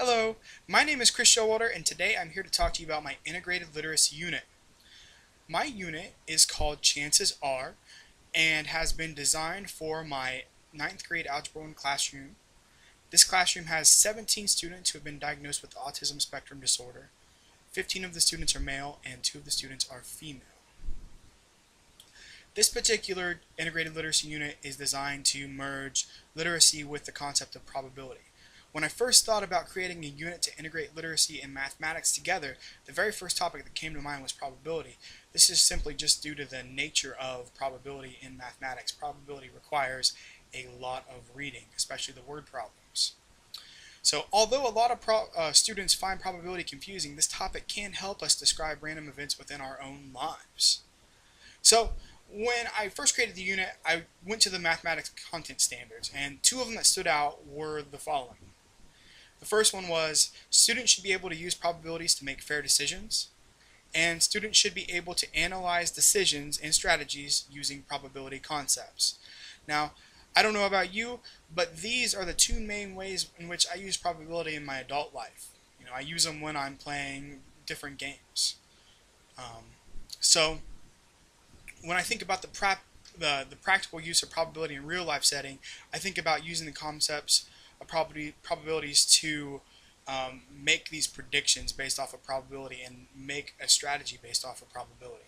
Hello, my name is Chris Showalter, and today I'm here to talk to you about my integrated literacy unit. My unit is called Chances Are and has been designed for my ninth grade Algebra 1 classroom. This classroom has 17 students who have been diagnosed with autism spectrum disorder. 15 of the students are male and 2 of the students are female. This particular integrated literacy unit is designed to merge literacy with the concept of probability. When I first thought about creating a unit to integrate literacy and mathematics together, the very first topic that came to mind was probability. This is simply just due to the nature of probability in mathematics. Probability requires a lot of reading, especially the word problems. So although a lot of students find probability confusing, this topic can help us describe random events within our own lives. So when I first created the unit, I went to the mathematics content standards, and 2 of them that stood out were the following. The first one was students should be able to use probabilities to make fair decisions, and students should be able to analyze decisions and strategies using probability concepts. Now, I don't know about you, but these are the 2 main ways in which I use probability in my adult life. I use them when I'm playing different games. So when I think about the practical use of probability in real life setting, I think about using the concepts of probabilities to make these predictions based off of probability and make a strategy based off of probability.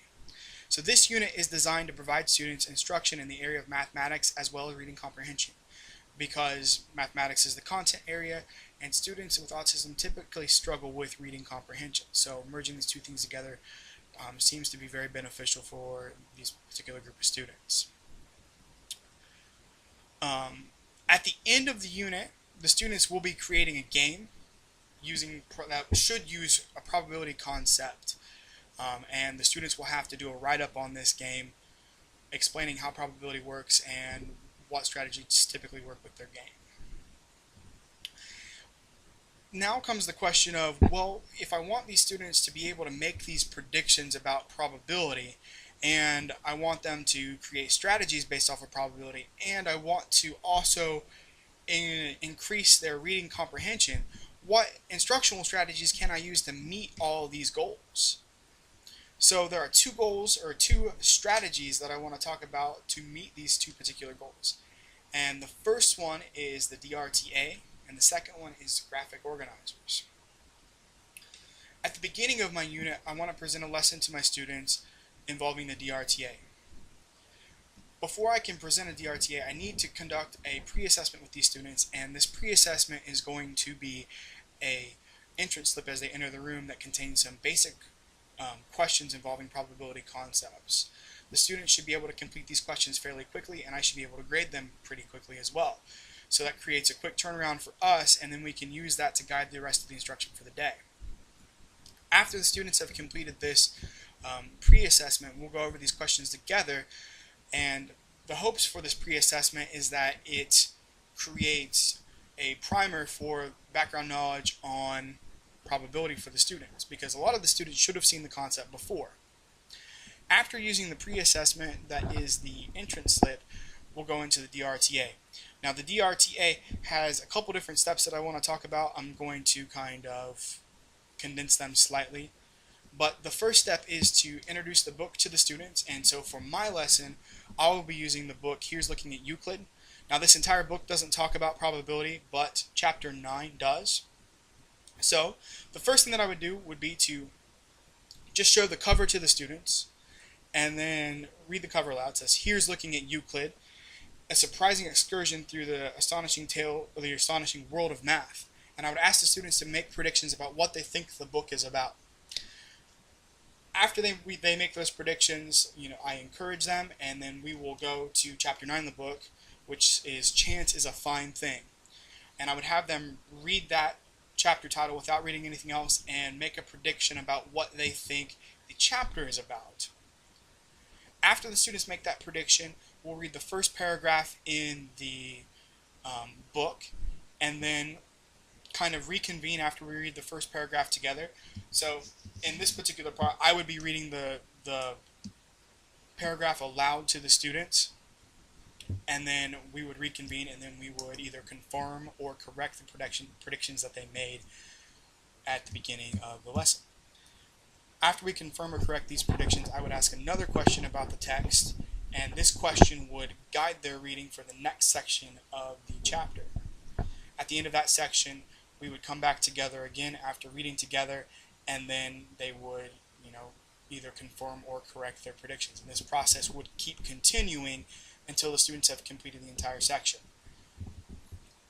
So this unit is designed to provide students instruction in the area of mathematics as well as reading comprehension, because mathematics is the content area and students with autism typically struggle with reading comprehension. So merging these 2 things together seems to be very beneficial for these particular group of students. At the end of the unit, the students will be creating a game that should use a probability concept, and the students will have to do a write-up on this game explaining how probability works and what strategies typically work with their game. Now comes the question of, well, if I want these students to be able to make these predictions about probability, and I want them to create strategies based off of probability, and I want to also increase their reading comprehension, what instructional strategies can I use to meet all of these goals? So there are 2 goals or 2 strategies that I want to talk about to meet these 2 particular goals. And the first one is the DRTA, and the second one is graphic organizers. At the beginning of my unit, I want to present a lesson to my students involving the DRTA. Before I can present a DRTA, I need to conduct a pre-assessment with these students, and this pre-assessment is going to be an entrance slip as they enter the room that contains some basic questions involving probability concepts. The students should be able to complete these questions fairly quickly, and I should be able to grade them pretty quickly as well. So that creates a quick turnaround for us, and then we can use that to guide the rest of the instruction for the day. After the students have completed this pre-assessment, we'll go over these questions together, and the hopes for this pre-assessment is that it creates a primer for background knowledge on probability for the students, because a lot of the students should have seen the concept before. After using the pre-assessment, that is the entrance slip, we'll go into the DRTA. Now the DRTA has a couple different steps that I want to talk about. I'm going to kind of condense them slightly. But the first step is to introduce the book to the students, and so for my lesson, I will be using the book Here's Looking at Euclid. Now this entire book doesn't talk about probability, but chapter 9 does. So the first thing that I would do would be to just show the cover to the students, and then read the cover aloud. It says, "Here's Looking at Euclid, a surprising excursion through the astonishing tale of the astonishing world of math." And I would ask the students to make predictions about what they think the book is about. After they make those predictions, I encourage them, and then we will go to chapter 9 of the book, which is Chance is a Fine Thing. And I would have them read that chapter title without reading anything else and make a prediction about what they think the chapter is about. After the students make that prediction, we'll read the first paragraph in the book, and then kind of reconvene after we read the first paragraph together. So in this particular part, I would be reading the paragraph aloud to the students, and then we would reconvene, and then we would either confirm or correct the predictions that they made at the beginning of the lesson. After we confirm or correct these predictions, I would ask another question about the text, and this question would guide their reading for the next section of the chapter. At the end of that section, we would come back together again after reading together, and then they would, either confirm or correct their predictions. And this process would keep continuing until the students have completed the entire section.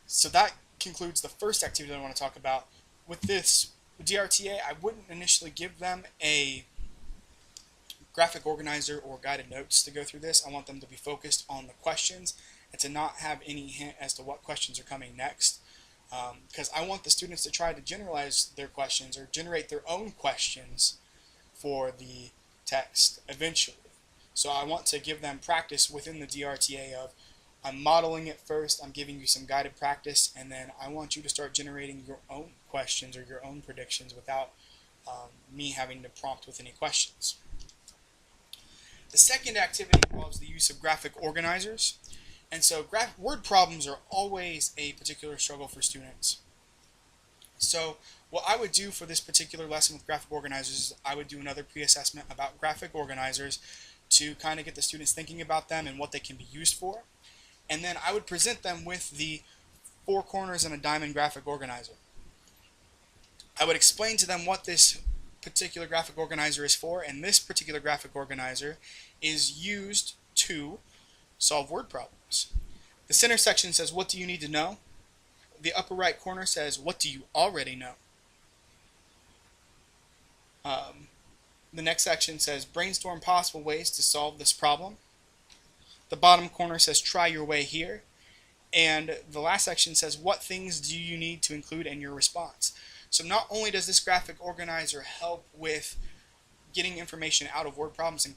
So that concludes the first activity that I want to talk about. With this DRTA, I wouldn't initially give them a graphic organizer or guided notes to go through this. I want them to be focused on the questions and to not have any hint as to what questions are coming next, because I want the students to try to generalize their questions or generate their own questions for the text eventually. So I want to give them practice within the DRTA of, I'm modeling it first, I'm giving you some guided practice, and then I want you to start generating your own questions or your own predictions without me having to prompt with any questions. The second activity involves the use of graphic organizers. And so word problems are always a particular struggle for students. So what I would do for this particular lesson with graphic organizers is I would do another pre-assessment about graphic organizers to kind of get the students thinking about them and what they can be used for. And then I would present them with the 4 corners and a diamond graphic organizer. I would explain to them what this particular graphic organizer is for, and this particular graphic organizer is used to solve word problems. The center section says, what do you need to know? The upper right corner says, what do you already know? The next section says, brainstorm possible ways to solve this problem. The bottom corner says, try your way here. And the last section says, what things do you need to include in your response? So not only does this graphic organizer help with getting information out of word problems and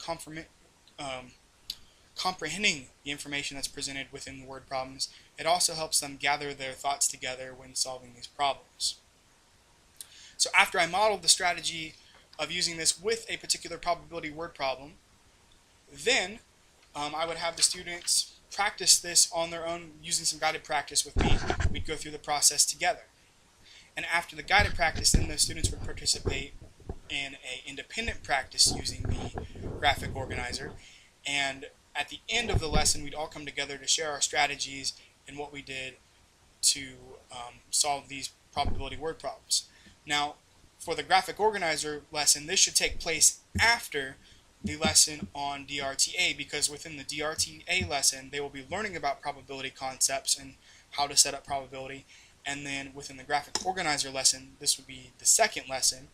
comprehending the information that's presented within the word problems, it also helps them gather their thoughts together when solving these problems. So after I modeled the strategy of using this with a particular probability word problem, then I would have the students practice this on their own using some guided practice with me. We'd go through the process together. And after the guided practice, then the students would participate in an independent practice using the graphic organizer. And at the end of the lesson, we'd all come together to share our strategies and what we did to solve these probability word problems. Now, for the graphic organizer lesson, this should take place after the lesson on DRTA, because within the DRTA lesson, they will be learning about probability concepts and how to set up probability. And then within the graphic organizer lesson, this would be the second lesson,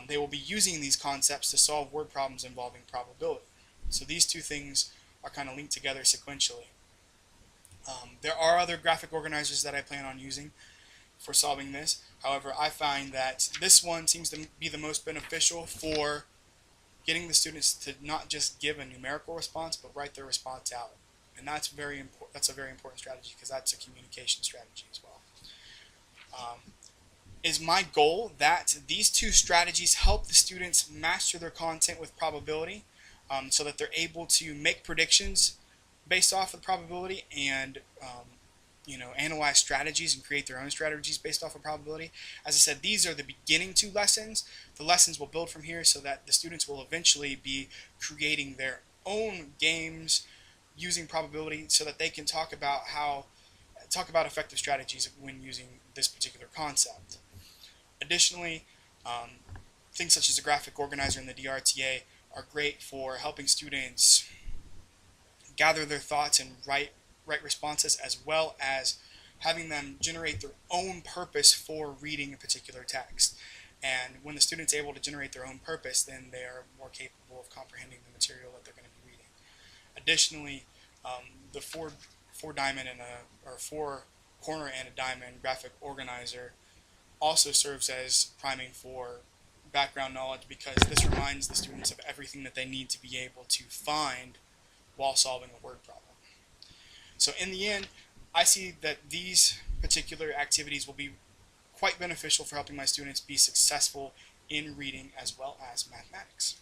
they will be using these concepts to solve word problems involving probability. So these two things are kind of linked together sequentially. There are other graphic organizers that I plan on using for solving this. However, I find that this one seems to be the most beneficial for getting the students to not just give a numerical response, but write their response out. And that's very important. That's a very important strategy because that's a communication strategy as well. Is my goal that these two strategies help the students master their content with probability, so that they're able to make predictions based off of probability and analyze strategies and create their own strategies based off of probability. As I said, these are the beginning 2 lessons. The lessons will build from here so that the students will eventually be creating their own games using probability so that they can talk about effective strategies when using this particular concept. Additionally, things such as the graphic organizer and the DRTA are great for helping students gather their thoughts and write responses, as well as having them generate their own purpose for reading a particular text. And when the student's able to generate their own purpose, then they are more capable of comprehending the material that they're going to be reading. Additionally, the four diamond and or 4 corner and a diamond graphic organizer also serves as priming for background knowledge, because this reminds the students of everything that they need to be able to find while solving a word problem. So in the end, I see that these particular activities will be quite beneficial for helping my students be successful in reading as well as mathematics.